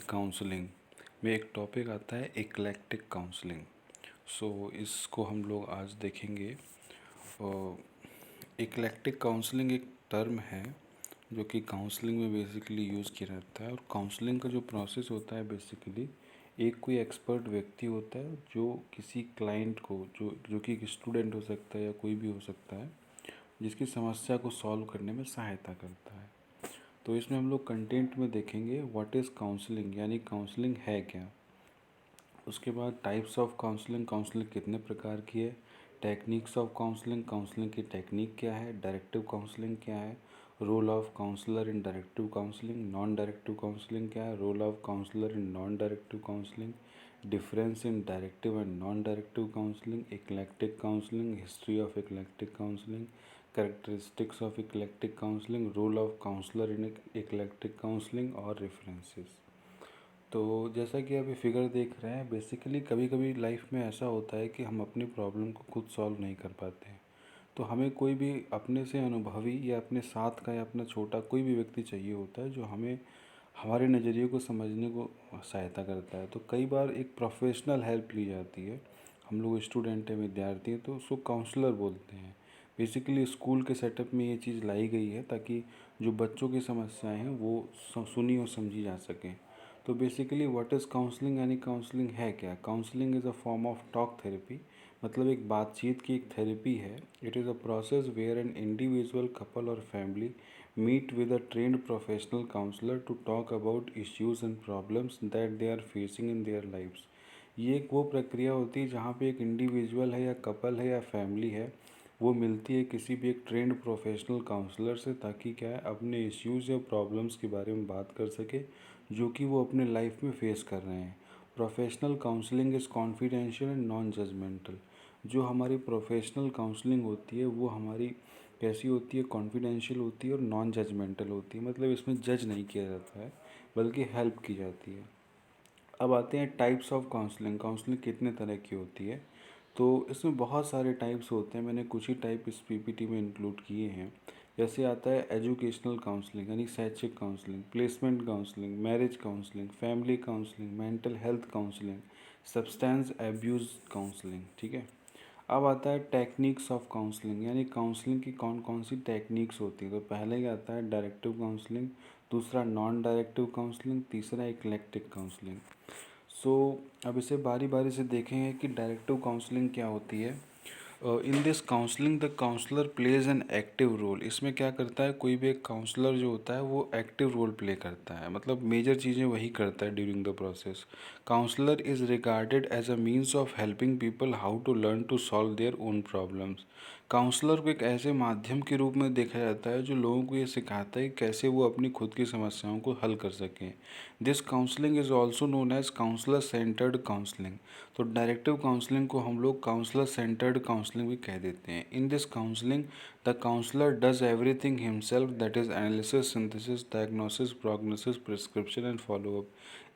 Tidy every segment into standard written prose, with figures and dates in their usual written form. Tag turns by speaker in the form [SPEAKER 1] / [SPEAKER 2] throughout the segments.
[SPEAKER 1] Counselling में एक topic आता है इक्लेक्टिक काउंसलिंग। इसको हम लोग आज देखेंगे। इक्लेक्टिक काउंसलिंग एक टर्म है जो कि काउंसलिंग में बेसिकली यूज़ किया जाता है। और काउंसलिंग का जो प्रोसेस होता है बेसिकली एक कोई एक्सपर्ट व्यक्ति होता है जो किसी क्लाइंट को जो कि एक स्टूडेंट हो सकता है या कोई भी हो सकता है जिसकी समस्या को सॉल्व करने में सहायता करता है। तो इसमें हम लोग कंटेंट में देखेंगे व्हाट इज़ काउंसलिंग, यानी काउंसलिंग है क्या। उसके बाद टाइप्स ऑफ काउंसलिंग, काउंसलिंग कितने प्रकार की है। टेक्निक्स ऑफ काउंसलिंग, काउंसलिंग की टेक्निक क्या है। डायरेक्टिव काउंसलिंग क्या है। Role of counsellor in directive counselling. Non directive counselling क्या है। Role of counsellor in non directive counselling. Difference in directive and non directive counselling. Eclectic counselling, history of eclectic counselling, characteristics of eclectic counselling, role of counsellor in eclectic counselling और references. तो जैसा कि अभी figure देख रहे हैं, basically कभी कभी लाइफ में ऐसा होता है कि हम अपनी प्रॉब्लम को खुद सॉल्व नहीं कर पाते हैं। तो हमें कोई भी अपने से अनुभवी या अपने साथ का या अपना छोटा कोई भी व्यक्ति चाहिए होता है जो हमें हमारे नज़रिए को समझने को सहायता करता है। तो कई बार एक प्रोफेशनल हेल्प ली जाती है। हम लोग स्टूडेंट हैं, विद्यार्थी हैं, तो उसको काउंसलर बोलते हैं। बेसिकली स्कूल के सेटअप में ये चीज़ लाई गई है ताकि जो बच्चों की समस्याएं हैं वो सुनी और समझी जा सकें। तो बेसिकली व्हाट इज़ काउंसलिंग, यानी काउंसलिंग है क्या। Counselling is a form of talk therapy, मतलब एक बातचीत की एक थेरेपी है। It is a process where an individual, couple और family meet with a trained professional counselor to talk about issues and problems that they are facing in their lives। ये एक वो प्रक्रिया होती है जहाँ पे एक इंडिविजुअल है या कपल है या फैमिली है, वो मिलती है किसी भी एक ट्रेंड प्रोफेशनल काउंसलर से ताकि क्या है अपने इश्यूज़ या प्रॉब्लम्स के बारे में बात कर सके जो कि वो अपने लाइफ में फेस कर रहे हैं। Professional counselling is confidential and non judgmental. जो हमारी प्रोफेशनल काउंसलिंग होती है वो हमारी कैसी होती है, कॉन्फिडेंशियल होती है और नॉन जजमेंटल होती है। मतलब इसमें जज नहीं किया जाता है बल्कि हेल्प की जाती है। अब आते हैं टाइप्स ऑफ काउंसलिंग। काउंसलिंग कितने तरह की होती है। तो इसमें बहुत सारे टाइप्स होते हैं, मैंने कुछ ही टाइप इस पीपीटी में इंक्लूड किए हैं। जैसे आता है एजुकेशनल काउंसलिंग यानी शैक्षिक counselling, placement counselling, marriage counselling, family counselling, mental health counselling, substance abuse counselling. ठीक है। अब आता है टेक्निक्स ऑफ काउंसलिंग, यानी काउंसलिंग की कौन कौन सी टेक्निक्स होती है। तो पहले क्या आता है डायरेक्टिव काउंसलिंग, दूसरा नॉन डायरेक्टिव काउंसलिंग, तीसरा इक्लेक्टिक काउंसलिंग। सो अब इसे बारी बारी से देखेंगे कि डायरेक्टिव काउंसलिंग क्या होती है। In this counselling the counsellor plays an active role. इसमें क्या करता है, कोई भी एक काउंसलर जो होता है वो एक्टिव रोल प्ले करता है, मतलब मेजर चीज़ें वही करता है during the process. Counsellor is regarded as a means of helping people how to learn to solve their own problems. Counsellor को एक ऐसे माध्यम के रूप में देखा जाता है जो लोगों को ये सिखाता है कि कैसे वो अपनी खुद की समस्याओं को हल कर सकें। This counselling is also known as counsellor centred counselling. तो डायरेक्टिव काउंसलिंग को हम लोग काउंसलर सेंटर्ड काउंसलिंग भी कह देते हैं। In this counselling the counsellor does everything himself, that is analysis, synthesis, diagnosis, prognosis, prescription and follow up.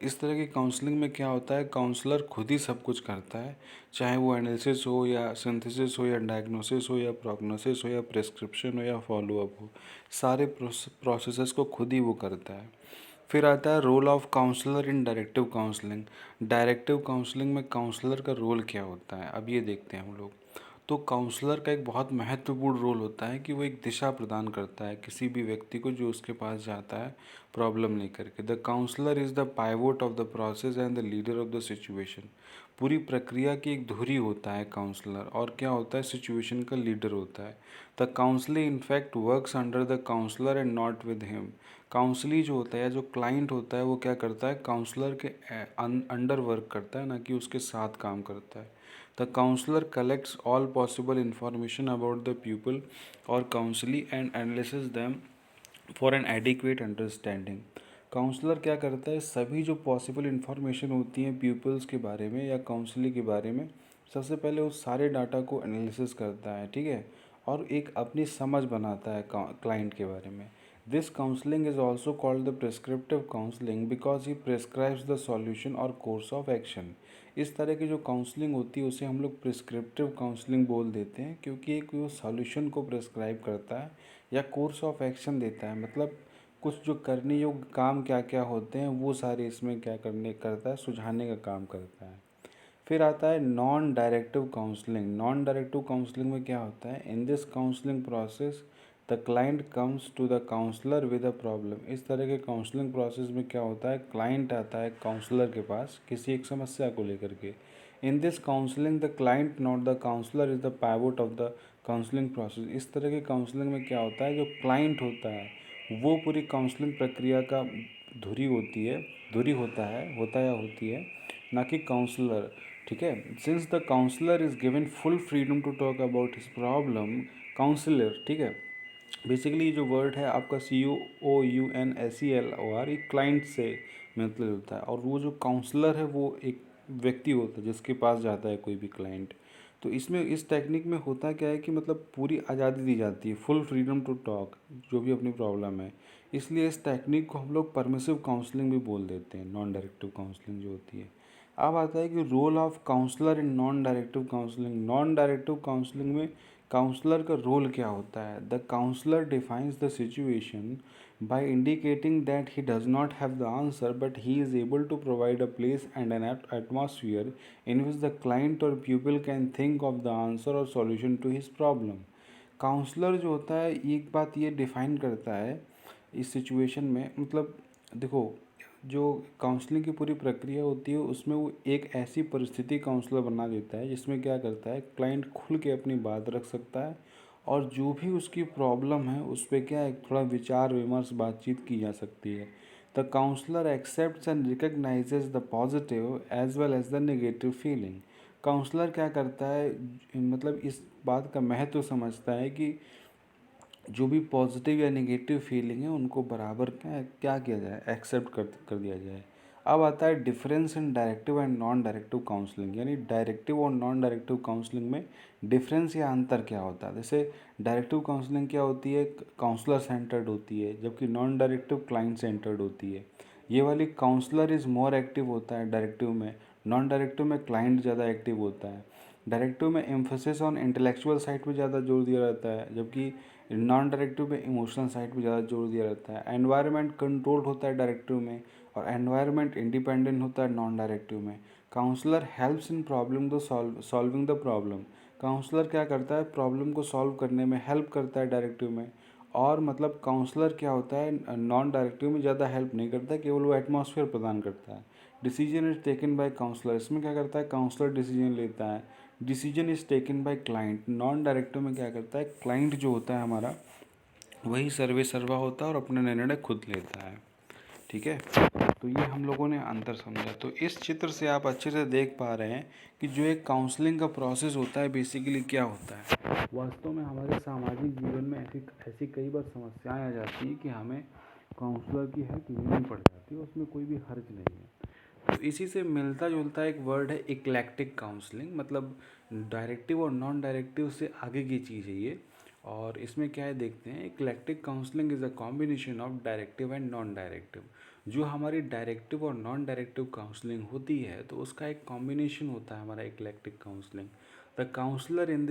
[SPEAKER 1] इस तरह की काउंसलिंग में क्या होता है, काउंसलर खुद ही सब कुछ करता है, चाहे वो एनालिसिस हो या सिंथेसिस हो या डायग्नोसिस हो या प्रोग्नोसिस हो या प्रिस्क्रिप्शन हो या फॉलोअप हो, सारे प्रोसेसेस को खुद ही वो करता है। फिर आता है role of counsellor in directive counselling. Directive counselling में काउंसलर का रोल क्या होता है, अब ये देखते हैं हम लोग। तो काउंसलर का एक बहुत महत्वपूर्ण रोल होता है कि वो एक दिशा प्रदान करता है किसी भी व्यक्ति को जो उसके पास जाता है प्रॉब्लम लेकर के। The counsellor is the pivot of the process and the leader of the situation. पूरी प्रक्रिया की एक धुरी होता है काउंसलर, और क्या होता है, सिचुएशन का लीडर होता है। The counsellor in fact works under the counsellor and not with him. Counsellee जो होता है, जो क्लाइंट होता है, वो क्या करता है, काउंसलर के अंडर वर्क करता है, ना कि उसके साथ काम करता है। The counsellor collects all possible information about the people और counselee and analysis them for an adequate understanding. Counsellor क्या करता है, सभी जो पॉसिबल इंफॉर्मेशन होती हैं पीपल्स के बारे में या काउंसली के बारे में, सबसे पहले उस सारे डाटा को एनालिसिस करता है, ठीक है, और एक अपनी समझ बनाता है क्लाइंट के बारे में। This counselling is also called the prescriptive counselling because he prescribes the solution और कोर्स ऑफ एक्शन। इस तरह की जो काउंसलिंग होती है उसे हम लोग प्रिस्क्रिप्टिव काउंसलिंग बोल देते हैं, क्योंकि एक वो सॉल्यूशन को प्रिस्क्राइब करता है या कोर्स ऑफ एक्शन देता है। मतलब कुछ जो करने योग्य काम क्या क्या होते हैं वो सारे इसमें क्या करने करता है, सुझाने का काम करता है। फिर आता है non directive counselling. Non directive counselling में क्या होता है, in this counselling process the client comes to the counsellor with a problem. इस तरह के काउंसलिंग प्रोसेस में क्या होता है, क्लाइंट आता है काउंसलर के पास किसी एक समस्या को लेकर के। In this counselling the client not the counsellor is the pivot of the counselling process. इस तरह के काउंसलिंग में क्या होता है, जो क्लाइंट होता है वो पूरी काउंसलिंग प्रक्रिया का धुरी होती है, धुरी होता या होती है, ना कि काउंसलर। ठीक है, since the counsellor is given full freedom to talk about his problem, counsellor, ठीक है, बेसिकली जो वर्ड है आपका COUNSELOR, एक क्लाइंट से मतलब होता है, और वो जो काउंसलर है वो एक व्यक्ति होता है जिसके पास जाता है कोई भी क्लाइंट। तो इसमें इस टेक्निक में होता क्या है कि मतलब पूरी आज़ादी दी जाती है, फुल फ्रीडम टू टॉक, जो भी अपनी प्रॉब्लम है। इसलिए इस टेक्निक को हम लोग परमिसिव काउंसलिंग भी बोल देते हैं, नॉन डायरेक्टिव काउंसलिंग जो होती है। अब आता है कि role of counsellor in non directive counselling. Non directive counselling में काउंसलर का रोल क्या होता है, the counsellor defines the situation by indicating that he does not have the answer but he is able to provide a place and an atmosphere in which the client और people can think of the answer और solution to his problem. Counsellor जो होता है एक बात ये define करता है इस सिचुएशन में, मतलब देखो, जो काउंसलिंग की पूरी प्रक्रिया होती है उसमें वो एक ऐसी परिस्थिति काउंसलर बना देता है जिसमें क्या करता है, क्लाइंट खुल के अपनी बात रख सकता है और जो भी उसकी प्रॉब्लम है उस पर क्या है, थोड़ा विचार विमर्श बातचीत की जा सकती है। The counsellor accepts and recognises the positive as well as the negative feeling. Counsellor क्या करता है, मतलब इस बात का महत्व समझता है कि जो भी पॉजिटिव या नेगेटिव फीलिंग है उनको बराबर क्या किया जाए, एक्सेप्ट कर दिया जाए। अब आता है difference in directive and non directive counselling, यानी डायरेक्टिव और नॉन डायरेक्टिव काउंसलिंग में डिफरेंस या अंतर क्या होता है। जैसे डायरेक्टिव काउंसलिंग क्या होती है, काउंसलर सेंटर्ड होती है, जबकि नॉन डायरेक्टिव क्लाइंट सेंटर्ड होती है। ये वाली काउंसलर इज़ मोर एक्टिव होता है डायरेक्टिव में, नॉन डायरेक्टिव में क्लाइंट ज़्यादा एक्टिव होता है। डायरेक्टिव में एम्फोसिस ऑन इंटेलेक्चुअल साइड पे ज़्यादा जोर दिया रहता है, जबकि नॉन डायरेक्टिव में इमोशनल साइड पे ज़्यादा जोर दिया रहता है। एनवायरनमेंट कंट्रोल्ड होता है डायरेक्टिव में और एनवायरनमेंट इंडिपेंडेंट होता है नॉन डायरेक्टिव में। Counsellor helps in problem the solving the problem. Counsellor क्या करता है, प्रॉब्लम को सॉल्व करने में हेल्प करता है डायरेक्टिव में। और मतलब काउंसलर क्या होता है, नॉन डायरेक्टिव में ज़्यादा हेल्प नहीं करता, केवल वो एटमॉस्फेयर प्रदान करता है। Decision is taken by counsellor, इसमें क्या करता है, काउंसलर डिसीजन लेता है। Decision is taken by client, non directive में क्या करता है, क्लाइंट जो होता है हमारा वही सर्वे सर्वा होता है और अपना निर्णय खुद लेता है। ठीक है, तो ये हम लोगों ने अंतर समझा। तो इस चित्र से आप अच्छे से देख पा रहे हैं कि जो एक काउंसलिंग का प्रोसेस होता है बेसिकली क्या होता है। वास्तव में हमारे सामाजिक जीवन में ऐसी कई बार समस्याएं आ जाती हैं कि हमें काउंसलर की हेल्प लेनी पड़ जाती है, उसमें कोई भी हर्ज नहीं है। तो इसी से मिलता जुलता एक वर्ड है इक्लेक्टिक काउंसलिंग, मतलब डायरेक्टिव और नॉन डायरेक्टिव से आगे की चीज़ है ये। और इसमें क्या है देखते हैं, eclectic counselling is a combination of directive and non directive. जो हमारी डायरेक्टिव और नॉन डायरेक्टिव काउंसलिंग होती है तो उसका एक कॉम्बिनेशन होता है हमारा eclectic counselling. The counsellor in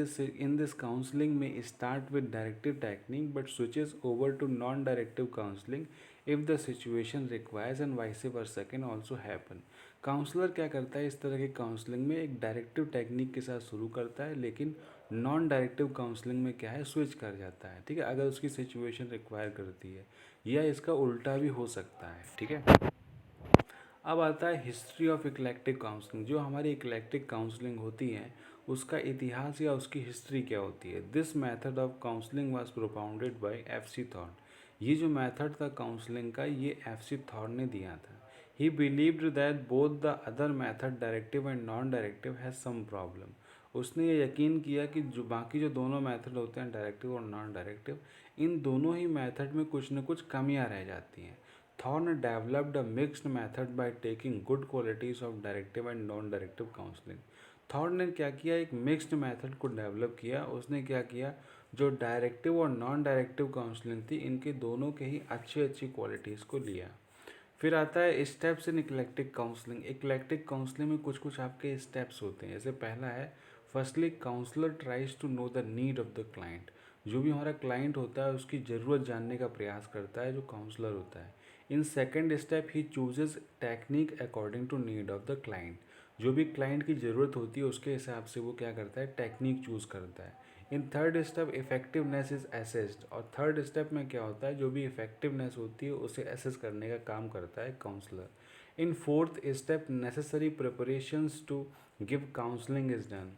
[SPEAKER 1] this counselling में start with directive technique but switches over to non directive counselling if the situation requires and vice versa can also happen. Counsellor क्या करता है, इस तरह की काउंसलिंग में एक डायरेक्टिव टेक्निक के साथ शुरू करता है, लेकिन नॉन डायरेक्टिव काउंसलिंग में क्या है, स्विच कर जाता है। ठीक है, अगर उसकी सिचुएशन रिक्वायर करती है, या इसका उल्टा भी हो सकता है। ठीक है, अब आता है हिस्ट्री ऑफ इक्लेक्टिक काउंसलिंग। जो हमारी इक्लेक्टिक काउंसलिंग होती है उसका इतिहास या उसकी हिस्ट्री क्या होती है। This method of counselling was propounded bye FC thorn. ये जो मेथड था काउंसलिंग का, ये FC थॉर्न ने दिया था। He believed that both the other method directive and non directive has some problem. उसने ये यकीन किया कि जो बाकी जो दोनों मेथड होते हैं डायरेक्टिव और नॉन डायरेक्टिव, इन दोनों ही मेथड में कुछ न कुछ कमियां रह जाती हैं। Thorne developed a mixed method by taking good qualities of directive and non-directive counseling. Thorn ने क्या किया, एक मिक्स्ड मेथड को डेवलप किया। उसने क्या किया, जो डायरेक्टिव और नॉन डायरेक्टिव काउंसलिंग थी इनके दोनों के ही अच्छी अच्छी क्वालिटीज़ को लिया। फिर आता है steps in eclectic counselling. Eclectic counselling में कुछ कुछ आपके स्टेप्स होते हैं। जैसे पहला है, firstly counsellor tries to know the need of the client. जो भी हमारा क्लाइंट होता है उसकी ज़रूरत जानने का प्रयास करता है जो काउंसलर होता है। In second step he chooses technique according to need of the client. जो भी क्लाइंट की ज़रूरत होती है उसके हिसाब से वो क्या करता है, टेक्निक चूज़ करता है। In third step effectiveness is assessed, और थर्ड स्टेप में क्या होता है, जो भी इफेक्टिवनेस होती है उसे असेस करने का काम करता है counsellor. In fourth step necessary preparations to give counselling is done,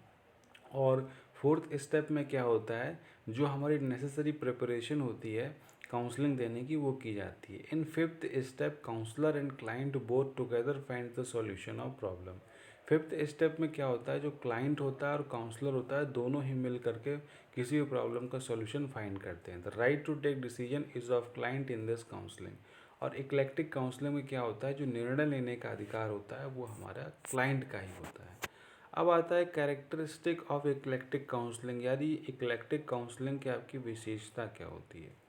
[SPEAKER 1] और फोर्थ स्टेप में क्या होता है, जो हमारी नेसेसरी प्रिपरेशन होती है काउंसलिंग देने की वो की जाती है। In fifth step counsellor and client both together find the solution of problem. Fifth step में क्या होता है, जो क्लाइंट होता है और काउंसलर होता है दोनों ही मिल करके किसी भी प्रॉब्लम का सॉल्यूशन फाइंड करते हैं। The right to take decision is of client in this counselling. और इक्लेक्टिक काउंसलिंग में क्या होता है, जो निर्णय लेने का अधिकार होता है वो हमारा क्लाइंट का ही होता है। अब आता है कैरेक्टरिस्टिक ऑफ इक्लेक्टिक काउंसलिंग, यानी इक्लेक्टिक काउंसलिंग की आपकी विशेषता क्या होती है।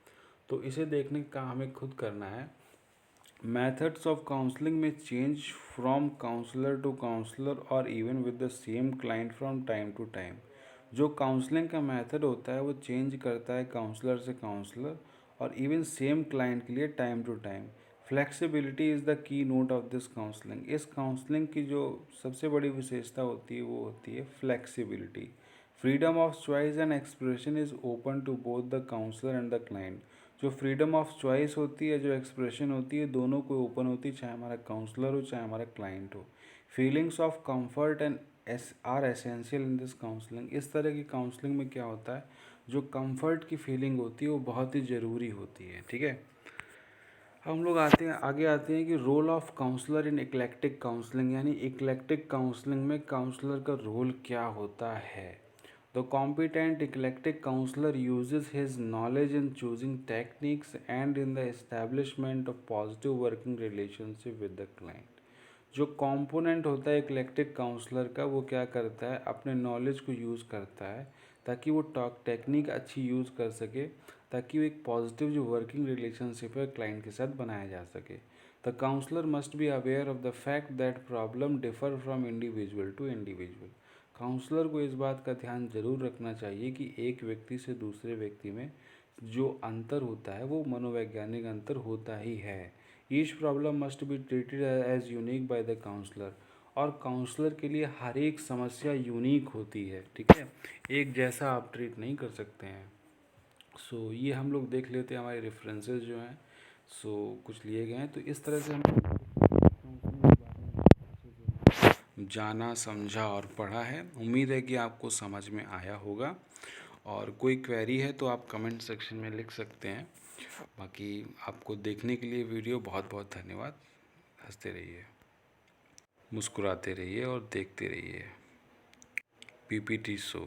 [SPEAKER 1] तो इसे देखने का हमें खुद करना है। मेथड्स ऑफ काउंसलिंग में change from counsellor to counsellor और even with the same client from time to time. जो काउंसलिंग का मेथड होता है वो चेंज करता है काउंसलर से काउंसलर और इवन सेम क्लाइंट के लिए time to time. Flexibility is the key note of this counselling. इस काउंसलिंग की जो सबसे बड़ी विशेषता होती है वो होती है flexibility. Freedom of choice and expression is open to both the counsellor and the client. जो फ्रीडम ऑफ चॉइस होती है, जो एक्सप्रेशन होती है, दोनों को ओपन होती है, चाहे हमारा काउंसलर हो चाहे हमारा क्लाइंट हो। Feelings of comfort and are essential in this counselling. इस तरह की काउंसलिंग में क्या होता है, जो कंफर्ट की फीलिंग होती है वो बहुत ही ज़रूरी होती है। ठीक है, हम लोग आगे आते हैं कि role of counsellor in eclectic counselling, यानी इक्लेक्टिक काउंसलिंग में काउंसलर का रोल क्या होता है। The competent eclectic counsellor uses his knowledge in choosing techniques and in the establishment of positive working relationship with the client. जो component होता है eclectic counsellor का, वो क्या करता है, अपने नॉलेज को यूज़ करता है ताकि वो टॉक टेक्निक अच्छी यूज़ कर सके, ताकि वो एक पॉजिटिव जो वर्किंग रिलेशनशिप है क्लाइंट के साथ बनाया जा सके। The counsellor must be aware of the fact that problem differ from individual to individual. Counsellor को इस बात का ध्यान जरूर रखना चाहिए कि एक व्यक्ति से दूसरे व्यक्ति में जो अंतर होता है वो मनोवैज्ञानिक अंतर होता ही है। Each problem must be treated as unique by the counsellor, और काउंसलर के लिए हर एक समस्या यूनिक होती है। ठीक है, एक जैसा आप ट्रीट नहीं कर सकते हैं। सो ये हम लोग देख लेते हैं हमारे रेफरेंसेस जो हैं, सो कुछ लिए गए हैं। तो इस तरह से हम जाना, समझा और पढ़ा है। उम्मीद है कि आपको समझ में आया होगा, और कोई क्वेरी है तो आप कमेंट सेक्शन में लिख सकते हैं। बाकी आपको देखने के लिए वीडियो बहुत बहुत धन्यवाद। हंसते रहिए, मुस्कुराते रहिए और देखते रहिए पीपीटी शो।